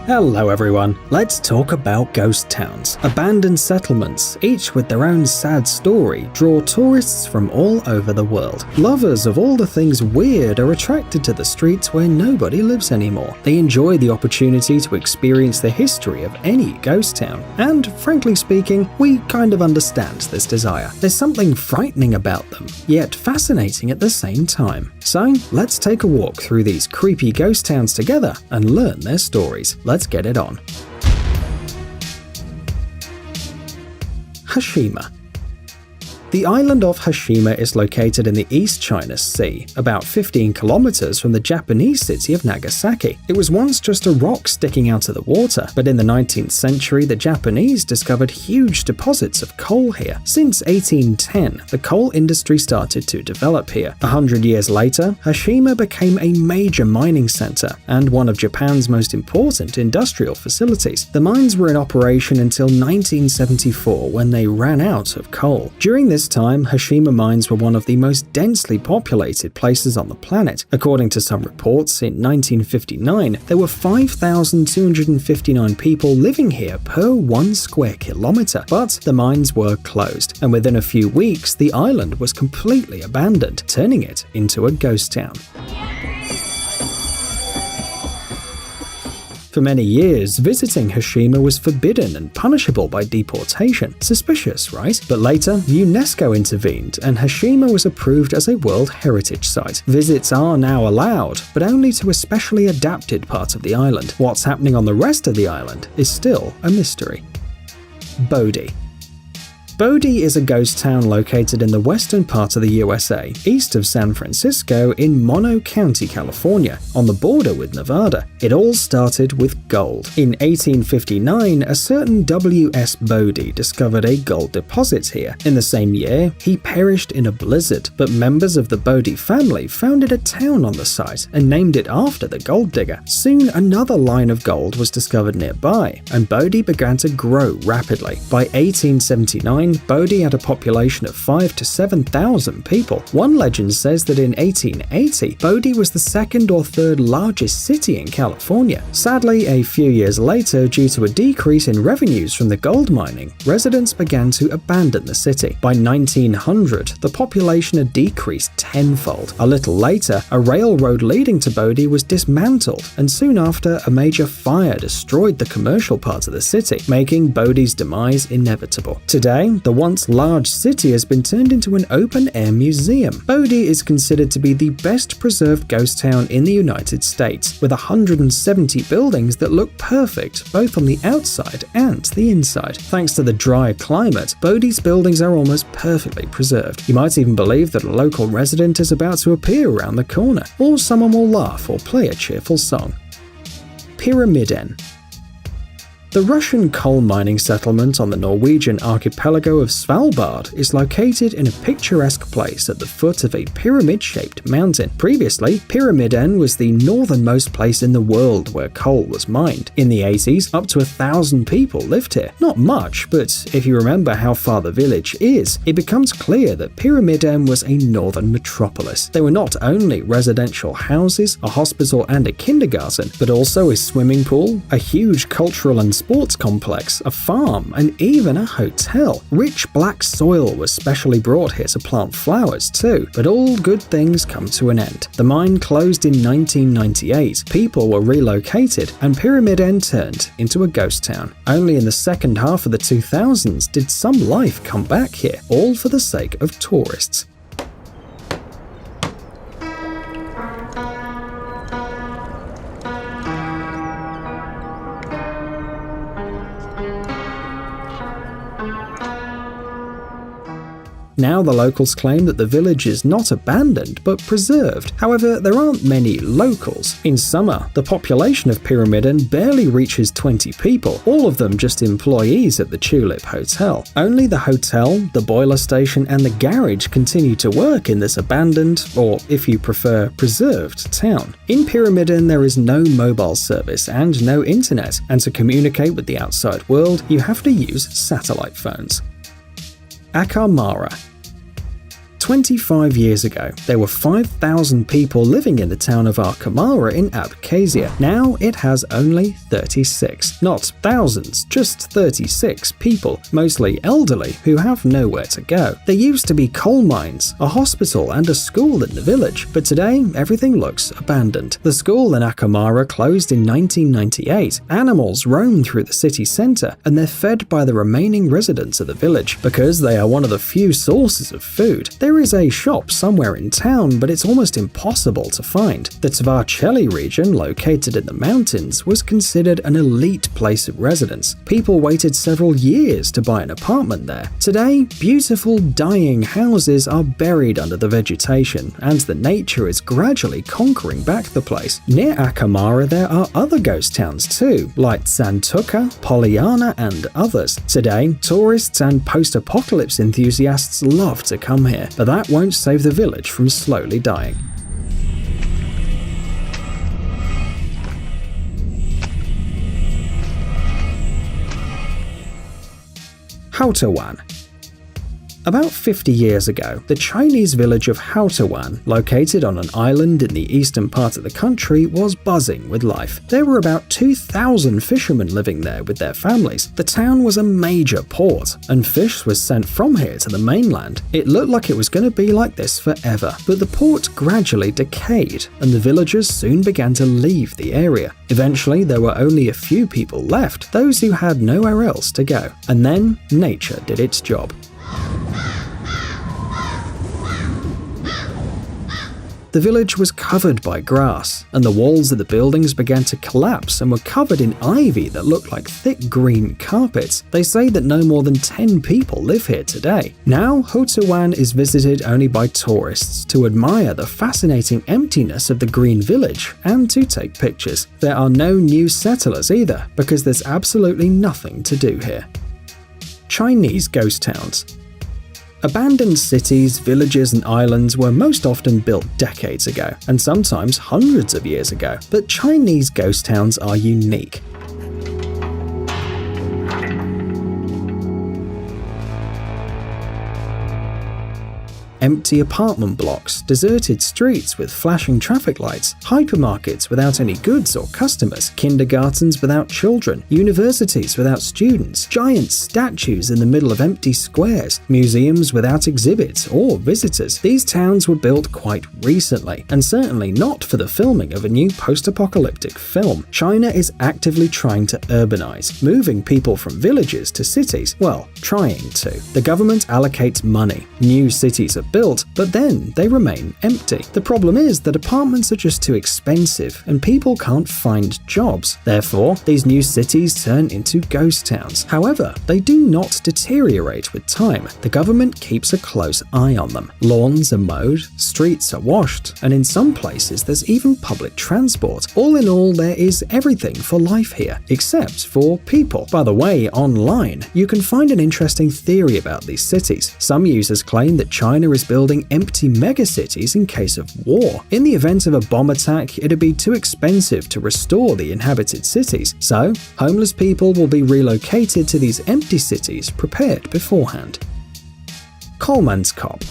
Hello everyone, let's talk about ghost towns. Abandoned settlements, each with their own sad story, draw tourists from all over the world. Lovers of all the things weird are attracted to the streets where nobody lives anymore. They enjoy the opportunity to experience the history of any ghost town. And frankly speaking, we kind of understand this desire. There's something frightening about them, yet fascinating at the same time. So let's take a walk through these creepy ghost towns together and learn their stories. Let's get it on. Hashima. The island of Hashima is located in the East China Sea, about 15 kilometers from the Japanese city of Nagasaki. It was once just a rock sticking out of the water, but in the 19th century, the Japanese discovered huge deposits of coal here. Since 1810, the coal industry started to develop here. 100 years later, Hashima became a major mining center and one of Japan's most important industrial facilities. The mines were in operation until 1974 when they ran out of coal. During this time, Hashima mines were one of the most densely populated places on the planet. According to some reports, in 1959, there were 5,259 people living here per 1 square kilometer, but the mines were closed, and within a few weeks, the island was completely abandoned, turning it into a ghost town. For many years, visiting Hashima was forbidden and punishable by deportation. Suspicious, right? But later, UNESCO intervened and Hashima was approved as a World Heritage Site. Visits are now allowed, but only to a specially adapted part of the island. What's happening on the rest of the island is still a mystery. Bodie. Bodie is a ghost town located in the western part of the USA, east of San Francisco in Mono County, California, on the border with Nevada. It all started with gold. In 1859, a certain W.S. Bodie discovered a gold deposit here. In the same year, he perished in a blizzard, but members of the Bodie family founded a town on the site and named it after the gold digger. Soon, another line of gold was discovered nearby, and Bodie began to grow rapidly. By 1879, Bodie had a population of 5,000 to 7,000 people. One legend says that in 1880, Bodie was the second or third largest city in California. Sadly, a few years later, due to a decrease in revenues from the gold mining, residents began to abandon the city. By 1900, the population had decreased tenfold. A little later, a railroad leading to Bodie was dismantled, and soon after, a major fire destroyed the commercial part of the city, making Bodie's demise inevitable. Today, the once large city has been turned into an open-air museum. Bodie is considered to be the best preserved ghost town in the United States, with 170 buildings that look perfect both on the outside and the inside. Thanks to the dry climate, Bodie's buildings are almost perfectly preserved. You might even believe that a local resident is about to appear around the corner, or someone will laugh or play a cheerful song. Pyramiden. The Russian coal mining settlement on the Norwegian archipelago of Svalbard is located in a picturesque place at the foot of a pyramid-shaped mountain. Previously, Pyramiden was the northernmost place in the world where coal was mined. In the 80s, up to 1,000 people lived here. Not much, but if you remember how far the village is, it becomes clear that Pyramiden was a northern metropolis. There were not only residential houses, a hospital and a kindergarten, but also a swimming pool, a huge cultural and sports complex, a farm, and even a hotel. Rich black soil was specially brought here to plant flowers too, but all good things come to an end. The mine closed in 1998, people were relocated, and Pyramiden turned into a ghost town. Only in the second half of the 2000s did some life come back here, all for the sake of tourists. Now the locals claim that the village is not abandoned but preserved. However, there aren't many locals. In summer, the population of Pyramiden barely reaches 20 people, all of them just employees at the Tulip Hotel. Only the hotel, the boiler station and the garage continue to work in this abandoned, or if you prefer, preserved town. In Pyramiden there is no mobile service and no internet, and to communicate with the outside world, you have to use satellite phones. Akamara. 25 years ago, there were 5,000 people living in the town of Arkamara in Abkhazia. Now it has only 36. Not thousands, just 36 people, mostly elderly, who have nowhere to go. There used to be coal mines, a hospital and a school in the village, but today everything looks abandoned. The school in Arkamara closed in 1998. Animals roam through the city centre, and they're fed by the remaining residents of the village, because they are one of the few sources of food. There is a shop somewhere in town, but it's almost impossible to find. The Tvarcheli region, located in the mountains, was considered an elite place of residence. People waited several years to buy an apartment there. Today, beautiful, dying houses are buried under the vegetation, and the nature is gradually conquering back the place. Near Akamara, there are other ghost towns too, like Santuka, Polyana, and others. Today, tourists and post-apocalypse enthusiasts love to come here, but that won't save the village from slowly dying. Haotawan. About 50 years ago, the Chinese village of Haotawan, located on an island in the eastern part of the country, was buzzing with life. There were about 2,000 fishermen living there with their families. The town was a major port, and fish was sent from here to the mainland. It looked like it was going to be like this forever, but the port gradually decayed, and the villagers soon began to leave the area. Eventually, there were only a few people left, those who had nowhere else to go. And then, nature did its job. The village was covered by grass, and the walls of the buildings began to collapse and were covered in ivy that looked like thick green carpets. They say that no more than 10 people live here today. Now, Haotawan is visited only by tourists to admire the fascinating emptiness of the green village and to take pictures. There are no new settlers either, because there's absolutely nothing to do here. Chinese ghost towns. Abandoned cities, villages, and islands were most often built decades ago, and sometimes hundreds of years ago, but Chinese ghost towns are unique. Empty apartment blocks, deserted streets with flashing traffic lights, hypermarkets without any goods or customers, kindergartens without children, universities without students, giant statues in the middle of empty squares, museums without exhibits or visitors. These towns were built quite recently, and certainly not for the filming of a new post-apocalyptic film. China is actively trying to urbanize, moving people from villages to cities. Well, trying to. The government allocates money. New cities are built, but then they remain empty. The problem is that apartments are just too expensive and people can't find jobs. Therefore, these new cities turn into ghost towns. However, they do not deteriorate with time. The government keeps a close eye on them. Lawns are mowed, streets are washed, and in some places there's even public transport. All in all, there is everything for life here, except for people. By the way, online, you can find an interesting theory about these cities. Some users claim that China is building empty megacities in case of war. In the event of a bomb attack, it'd be too expensive to restore the inhabited cities, so homeless people will be relocated to these empty cities prepared beforehand. Colemanskop.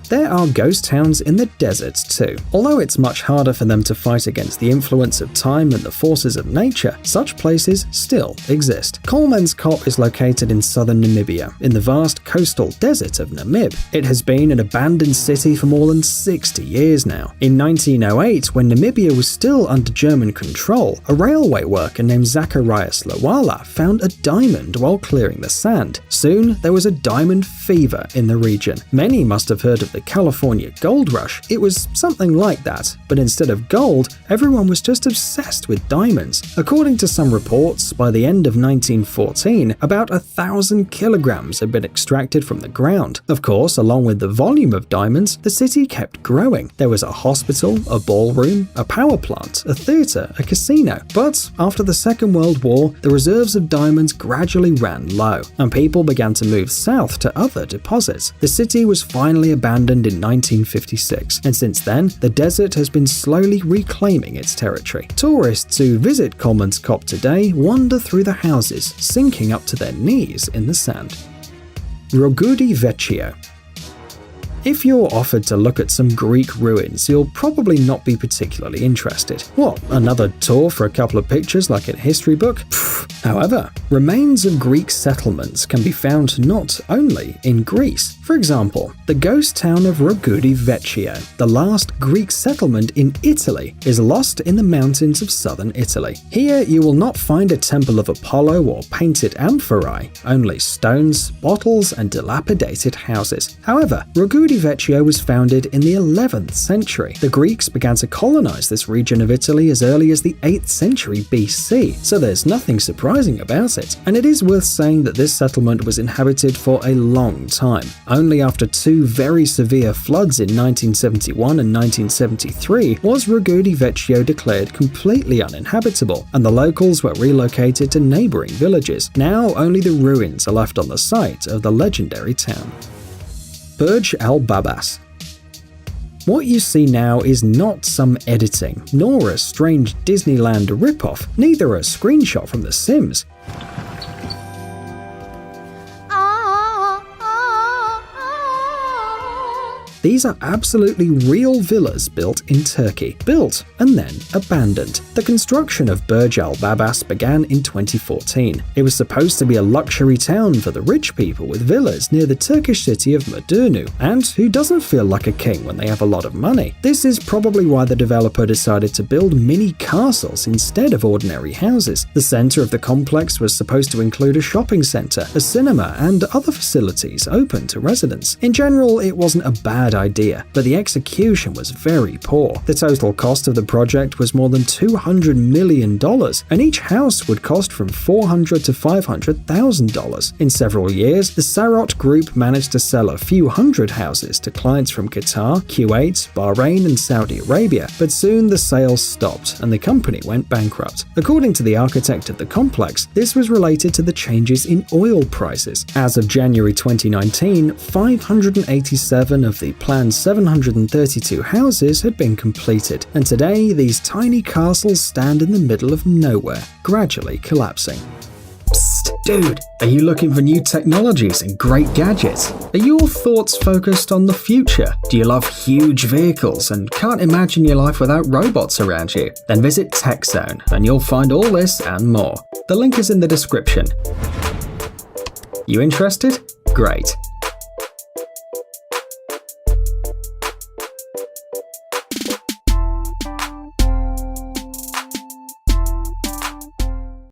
There are ghost towns in the desert too. Although it's much harder for them to fight against the influence of time and the forces of nature, such places still exist. Colemanskop is located in southern Namibia, in the vast coastal desert of Namib. It has been an abandoned city for more than 60 years now. In 1908, when Namibia was still under German control, a railway worker named Zacharias Lawala found a diamond while clearing the sand. Soon, there was a diamond fever in the region. Many must have heard of the California gold rush. It was something like that, but instead of gold, everyone was just obsessed with diamonds. According to some reports, by the end of 1914, about 1,000 kilograms had been extracted from the ground. Of course, along with the volume of diamonds, the city kept growing. There was a hospital, a ballroom, a power plant, a theater, a casino. But after the Second World War, the reserves of diamonds gradually ran low, and people began to move south to other deposits. The city was finally abandoned in 1956, and since then, the desert has been slowly reclaiming its territory. Tourists who visit Colemanskop today wander through the houses, sinking up to their knees in the sand. Rogudi Vecchio. If you're offered to look at some Greek ruins, you'll probably not be particularly interested. What, another tour for a couple of pictures like in a history book? Pfft. However, remains of Greek settlements can be found not only in Greece. For example, the ghost town of Rogudi Vecchio, the last Greek settlement in Italy, is lost in the mountains of southern Italy. Here you will not find a temple of Apollo or painted amphorae, only stones, bottles, and dilapidated houses. However, Rogudi Vecchio was founded in the 11th century. The Greeks began to colonize this region of Italy as early as the 8th century BC, so there's nothing surprising about it. And it is worth saying that this settlement was inhabited for a long time. Only after two very severe floods in 1971 and 1973 was Rogudi Vecchio declared completely uninhabitable, and the locals were relocated to neighboring villages. Now only the ruins are left on the site of the legendary town. Burj Al Babas. What you see now is not some editing, nor a strange Disneyland ripoff, neither a screenshot from The Sims. These are absolutely real villas built in Turkey, built and then abandoned. The construction of Burj Al Babas began in 2014. It was supposed to be a luxury town for the rich people with villas near the Turkish city of Mudurnu, and who doesn't feel like a king when they have a lot of money? This is probably why the developer decided to build mini castles instead of ordinary houses. The center of the complex was supposed to include a shopping center, a cinema, and other facilities open to residents. In general, it wasn't a bad idea, but the execution was very poor. The total cost of the project was more than $200 million, and each house would cost from $400,000 to $500,000. In several years, the Sarot Group managed to sell a few hundred houses to clients from Qatar, Kuwait, Bahrain, and Saudi Arabia, but soon the sales stopped and the company went bankrupt. According to the architect of the complex, this was related to the changes in oil prices. As of January 2019, 587 of the planned 732 houses had been completed, and today these tiny castles stand in the middle of nowhere, gradually collapsing. Psst, dude, are you looking for new technologies and great gadgets? Are your thoughts focused on the future? Do you love huge vehicles and can't imagine your life without robots around you? Then visit TechZone and you'll find all this and more. The link is in the description. You interested? Great.